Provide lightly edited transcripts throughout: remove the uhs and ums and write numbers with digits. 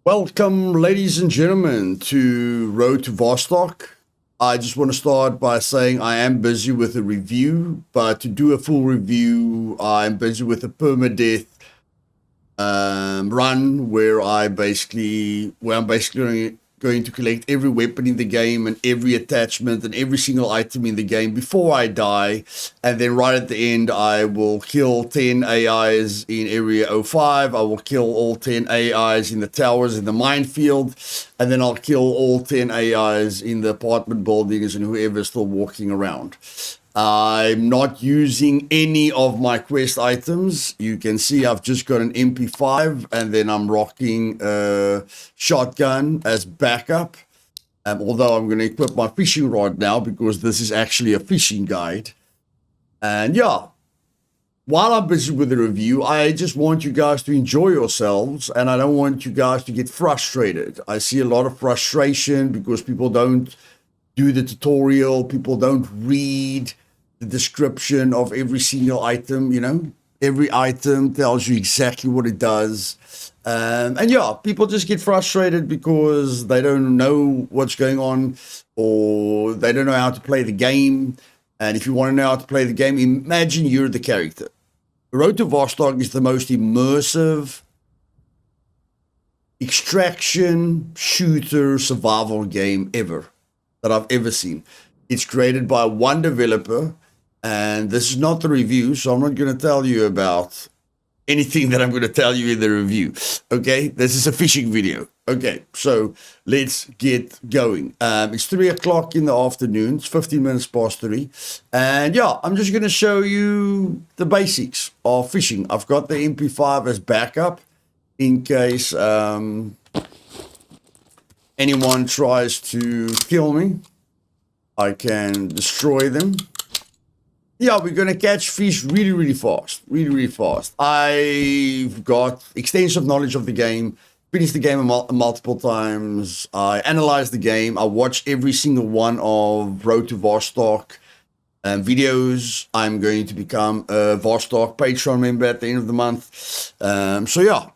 Welcome, ladies and gentlemen, to Road to Vostok. I just want to start by saying I am busy with a review, but to do a full review, I'm busy with a permadeath run where I'm basically going to collect every weapon in the game and every attachment and every single item in the game before I die, and then right at the end I will kill 10 AIs in area 05. I will kill all 10 AIs in the towers in the minefield, and then I'll kill all 10 AIs in the apartment buildings and whoever's still walking around. I'm not using any of my quest items. You can see I've just got an MP5 and then I'm rocking a shotgun as backup. Although I'm going to equip my fishing rod now because this is actually a fishing guide. And yeah, while I'm busy with the review, I just want you guys to enjoy yourselves and I don't want you guys to get frustrated. I see a lot of frustration because people don't do the tutorial, people don't read the description of every single item. Every item tells you exactly what it does. And yeah, people just get frustrated because they don't know what's going on or they don't know how to play the game. And if you want to know how to play the game, imagine you're the character. Road to Vostok is the most immersive extraction shooter survival game ever that I've ever seen. It's created by one developer, and this is not the review, so I'm not going to tell you about anything that I'm going to tell you in the review. Okay, this is a fishing video. Okay, so let's get going. It's 3 o'clock in the afternoon. It's 15 minutes past 3. And yeah, I'm just going to show you the basics of fishing. I've got the MP5 as backup in case anyone tries to kill me. I can destroy them. Yeah, we're going to catch fish really, really fast. Really, really fast. I've got extensive knowledge of the game. Finished the game multiple times. I analyzed the game. I watched every single one of Road to Vostok videos. I'm going to become a Vostok Patreon member at the end of the month. So yeah,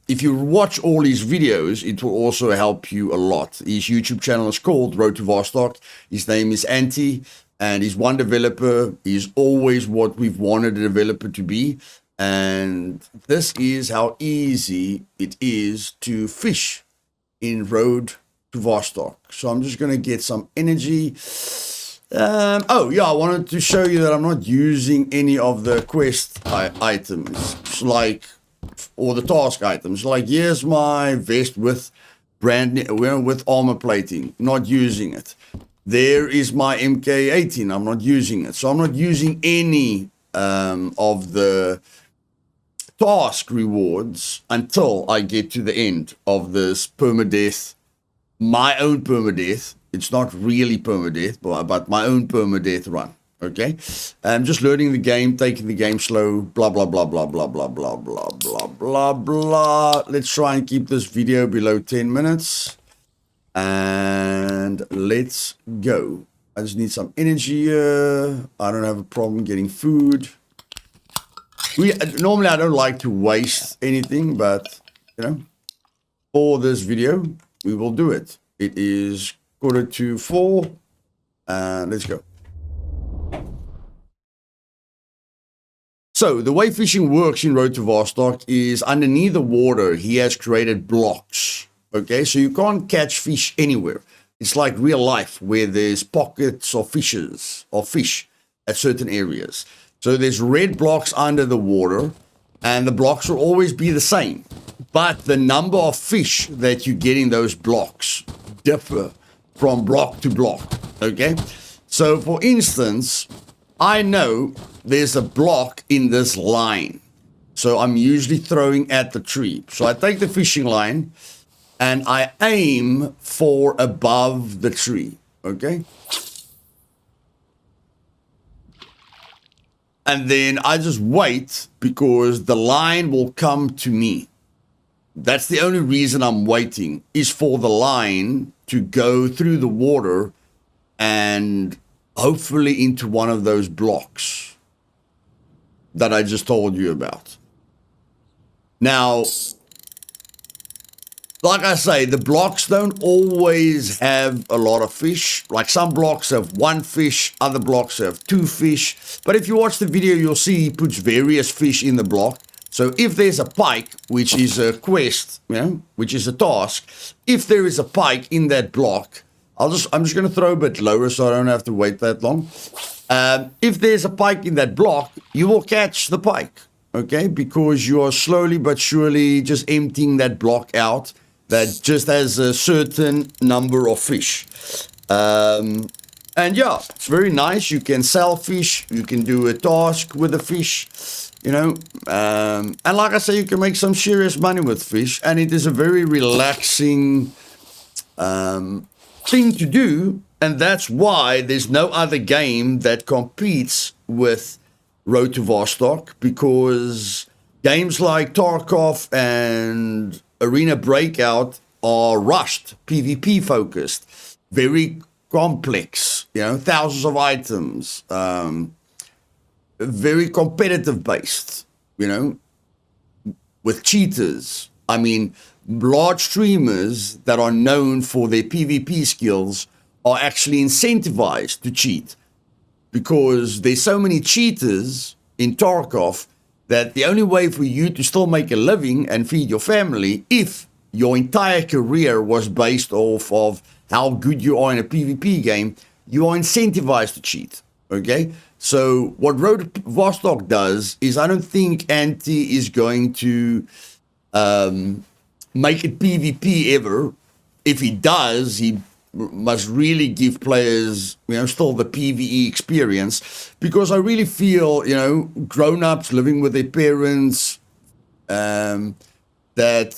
if you watch all his videos, it will also help you a lot. His YouTube channel is called Road to Vostok. His name is Anti, and he's one developer. He's always what we've wanted a developer to be. And this is how easy it is to fish in Road to Vostok. So I'm just going to get some energy. Oh, yeah, I wanted to show you that I'm not using any of the quest items, or the task items. Like, here's my vest with with armor plating, not using it. There is my MK18, I'm not using it. So I'm not using any of the task rewards until I get to the end of this permadeath, my own permadeath. It's not really permadeath, but my own permadeath run. Okay, I'm just learning the game, taking the game slow, blah, blah, blah, blah, blah, blah, blah, blah, blah, blah, blah. Let's try and keep this video below 10 minutes. And let's go. I just need some energy here. I don't have a problem getting food. Normally I don't like to waste anything, but, for this video, we will do it. It is 3:45, and let's go. So the way fishing works in Road to Vostok is underneath the water, he has created blocks. Okay, so you can't catch fish anywhere. It's like real life where there's pockets of fish at certain areas. So there's red blocks under the water, and the blocks will always be the same. But the number of fish that you get in those blocks differ from block to block. Okay, so for instance, I know there's a block in this line. So I'm usually throwing at the tree. So I take the fishing line and I aim for above the tree. Okay. And then I just wait because the line will come to me. That's the only reason I'm waiting, is for the line to go through the water and hopefully into one of those blocks that I just told you about. Now, like I say, the blocks don't always have a lot of fish. Like some blocks have one fish, other blocks have two fish. But if you watch the video, you'll see he puts various fish in the block. So if there's a pike, which is a quest, you know, which is a task, if there is a pike in that block, I'm just going to throw a bit lower so I don't have to wait that long. If there's a pike in that block, you will catch the pike, okay? Because you are slowly but surely just emptying that block out that just has a certain number of fish. And yeah, it's very nice. You can sell fish. You can do a task with the fish, you know. And like I say, you can make some serious money with fish. And it is a very relaxing thing to do. And that's why there's no other game that competes with Road to Vostok, because games like Tarkov and Arena Breakout are rushed, PvP focused, very complex, you know, thousands of items, very competitive based, you know, with cheaters. I mean, large streamers that are known for their PvP skills are actually incentivized to cheat, because there's so many cheaters in Tarkov that the only way for you to still make a living and feed your family, if your entire career was based off of how good you are in a PvP game, you are incentivized to cheat, okay? So what Road to Vostok does is, I don't think Anti is going to make it PvP ever. If he does, he must really give players, you know, still the PvE experience, because I really feel, you know, grown-ups living with their parents, that their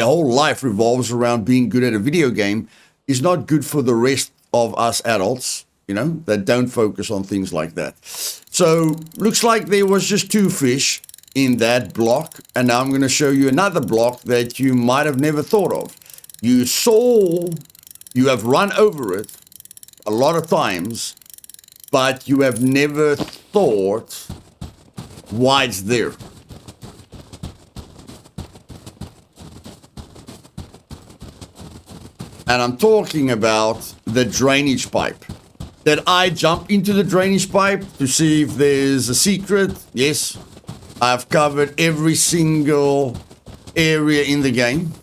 whole life revolves around being good at a video game is not good for the rest of us adults, you know, that don't focus on things like that. So looks like there was just two fish in that block, and now I'm going to show you another block that you might have never thought of. You have run over it a lot of times, but you have never thought why it's there. And I'm talking about the drainage pipe. Did I jump into the drainage pipe to see if there's a secret? Yes. I've covered every single area in the game.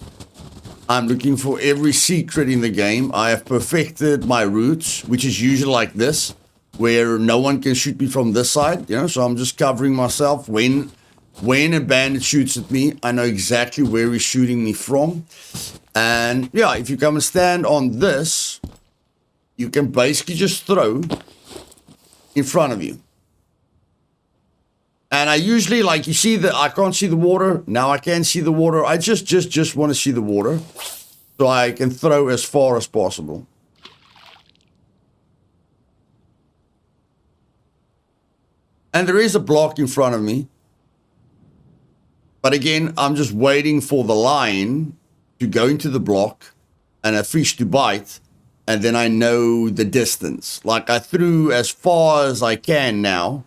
I'm looking for every secret in the game. I have perfected my routes, which is usually like this, where no one can shoot me from this side, you know, so I'm just covering myself. When a bandit shoots at me, I know exactly where he's shooting me from. And yeah, if you come and stand on this, you can basically just throw in front of you. And I usually, like, you see that I can't see the water. Now I can see the water. I just want to see the water so I can throw as far as possible. And there is a block in front of me. But again, I'm just waiting for the line to go into the block and a fish to bite. And then I know the distance. Like, I threw as far as I can now.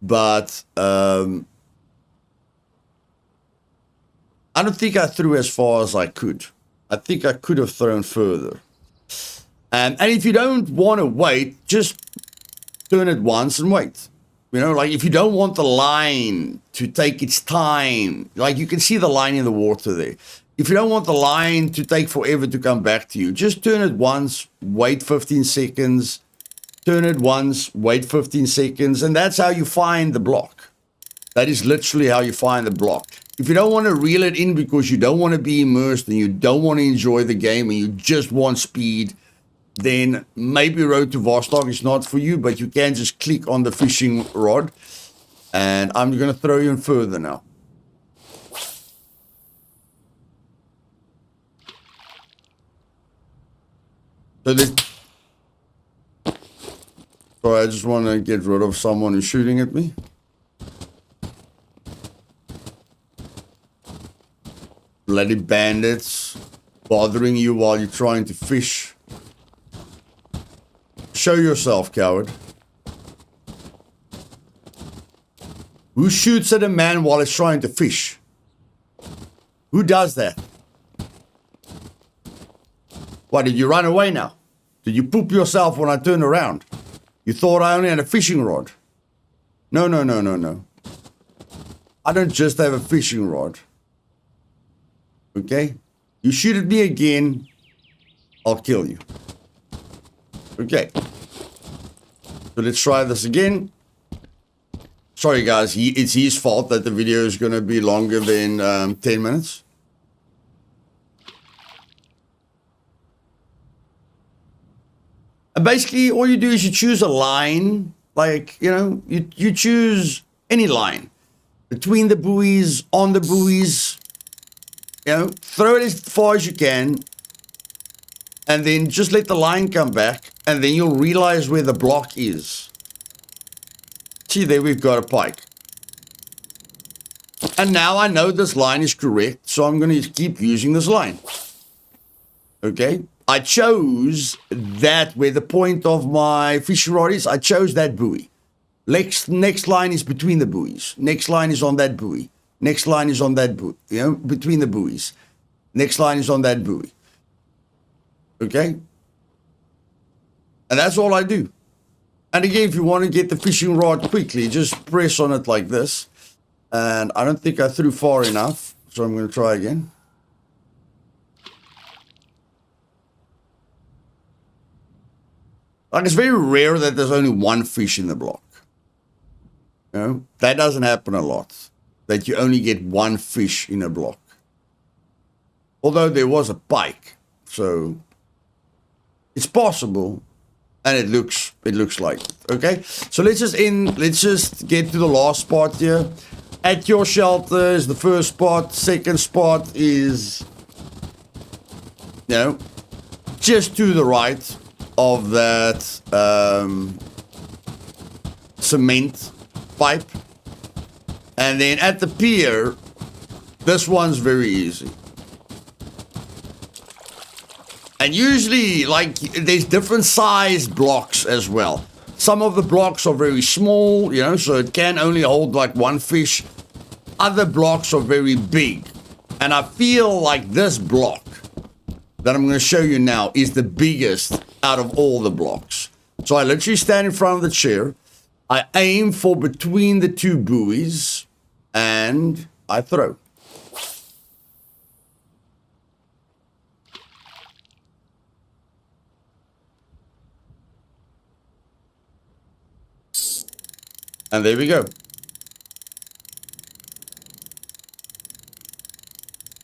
But I don't think I threw as far as I could. I think I could have thrown further. And if you don't want to wait, just turn it once and wait. You know, like, if you don't want the line to take its time, like, you can see the line in the water there. If you don't want the line to take forever to come back to you, just turn it once, wait 15 seconds. Turn it once, wait 15 seconds, and that's how you find the block. That is literally how you find the block. If you don't want to reel it in because you don't want to be immersed and you don't want to enjoy the game and you just want speed, then maybe Road to Vostok is not for you, but you can just click on the fishing rod. And I'm going to throw you in further now. So this... So I just want to get rid of someone who's shooting at me. Bloody bandits bothering you while you're trying to fish. Show yourself, coward. Who shoots at a man while he's trying to fish? Who does that? Why, did you run away now? Did you poop yourself when I turned around? You thought I only had a fishing rod? No, no, no, no, no. I don't just have a fishing rod. Okay? You shoot at me again, I'll kill you. Okay. So let's try this again. Sorry guys, it's his fault that the video is going to be longer than 10 minutes. And basically, all you do is you choose a line, like, you know, you choose any line. Between the buoys, on the buoys, you know, throw it as far as you can. And then just let the line come back. And then you'll realize where the block is. See, there we've got a pike. And now I know this line is correct, so I'm going to keep using this line. Okay? I chose that where the point of my fishing rod is. I chose that buoy. Next line is between the buoys. Next line is on that buoy. Next line is on that buoy. You know, between the buoys. Next line is on that buoy. Okay? And that's all I do. And again, if you want to get the fishing rod quickly, just press on it like this. And I don't think I threw far enough, so I'm going to try again. Like, it's very rare that there's only one fish in the block. You know, that doesn't happen a lot. That you only get one fish in a block. Although there was a pike, so it's possible. And it looks like it. Okay, so let's just get to the last spot here. At your shelter is the first spot. Second spot is, you know, just to the right of that cement pipe. And then at the pier, this one's very easy. And usually, like, there's different sized blocks as well. Some of the blocks are very small, you know, so it can only hold like one fish. Other blocks are very big. And I feel like this block that I'm going to show you now is the biggest out of all the blocks. So I literally stand in front of the chair. I aim for between the two buoys and I throw. And there we go.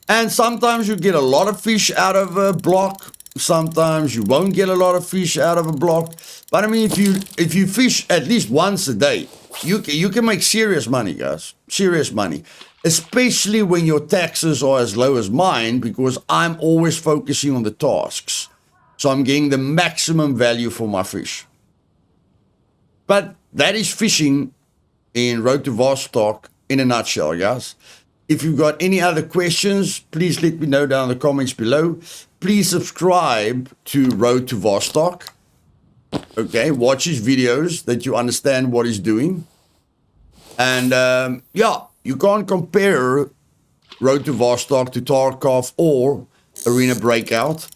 And sometimes you get a lot of fish out of a block. Sometimes you won't get a lot of fish out of a block. But I mean, if you fish at least once a day, you can make serious money, guys. Serious money. Especially when your taxes are as low as mine, because I'm always focusing on the tasks. So I'm getting the maximum value for my fish. But that is fishing in Road to Vostok in a nutshell, guys. If you've got any other questions, please let me know down in the comments below. Please subscribe to Road to Vostok. Okay, watch his videos that you understand what he's doing. And yeah, you can't compare Road to Vostok to Tarkov or Arena Breakout.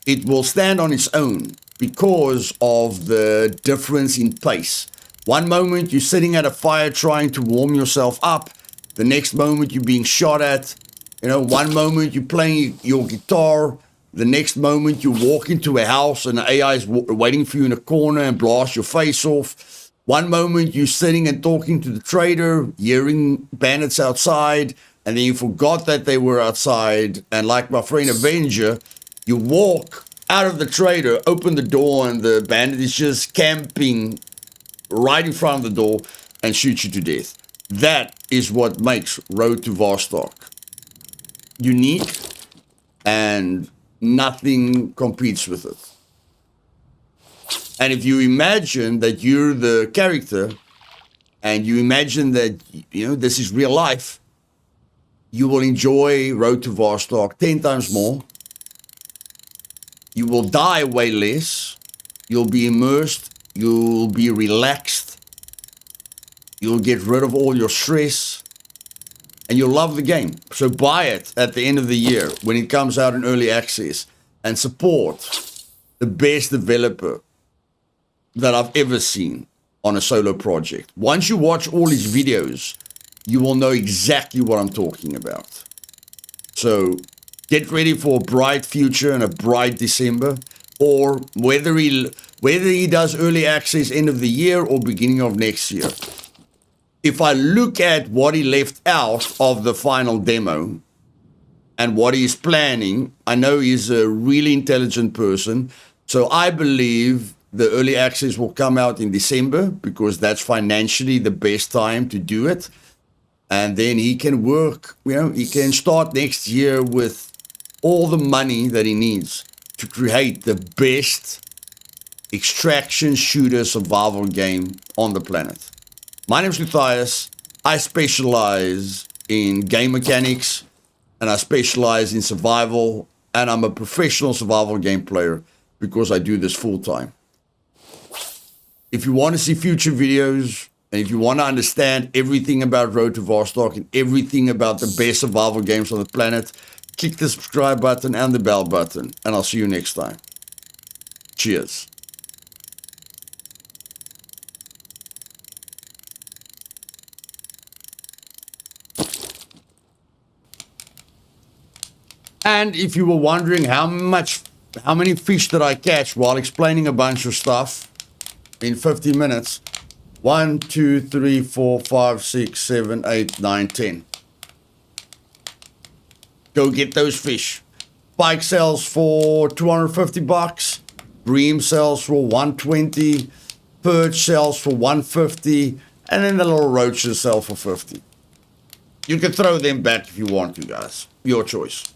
It will stand on its own because of the difference in pace. One moment you're sitting at a fire trying to warm yourself up. The next moment you're being shot at. You know, one moment you're playing your guitar. The next moment you walk into a house and the AI is waiting for you in a corner and blast your face off. One moment you're sitting and talking to the trader, hearing bandits outside, and then you forgot that they were outside. And like my friend Avenger, you walk out of the trader, open the door, and the bandit is just camping right in front of the door and shoot you to death. That is what makes Road to Vostok unique, and nothing competes with it. And if you imagine that you're the character and you imagine that, you know, this is real life, you will enjoy Road to Vostok 10 times more. You will die way less. You'll be immersed. You'll be relaxed. You'll get rid of all your stress. and you'll love the game. So buy it at the end of the year when it comes out in early access and support the best developer that I've ever seen on a solo project. Once you watch all his videos, you will know exactly what I'm talking about. So get ready for a bright future and a bright December, or whether he does early access end of the year or beginning of next year. If I look at what he left out of the final demo and what he's planning, I know he's a really intelligent person. So I believe the early access will come out in December because that's financially the best time to do it. And then he can work, he can start next year with all the money that he needs to create the best extraction shooter survival game on the planet. My name is Luthais. I specialize in game mechanics and I specialize in survival, and I'm a professional survival game player because I do this full time. If you want to see future videos and if you want to understand everything about Road to Vostok and everything about the best survival games on the planet, click the subscribe button and the bell button, and I'll see you next time. Cheers. And if you were wondering how many fish did I catch while explaining a bunch of stuff in 50 minutes, 1, 2, 3, 4, 5, 6, 7, 8, 9, 10. Go get those fish. Pike sells for 250 bucks. Bream sells for 120. Perch sells for 150. And then the little roaches sell for 50. You can throw them back if you want to, guys. Your choice.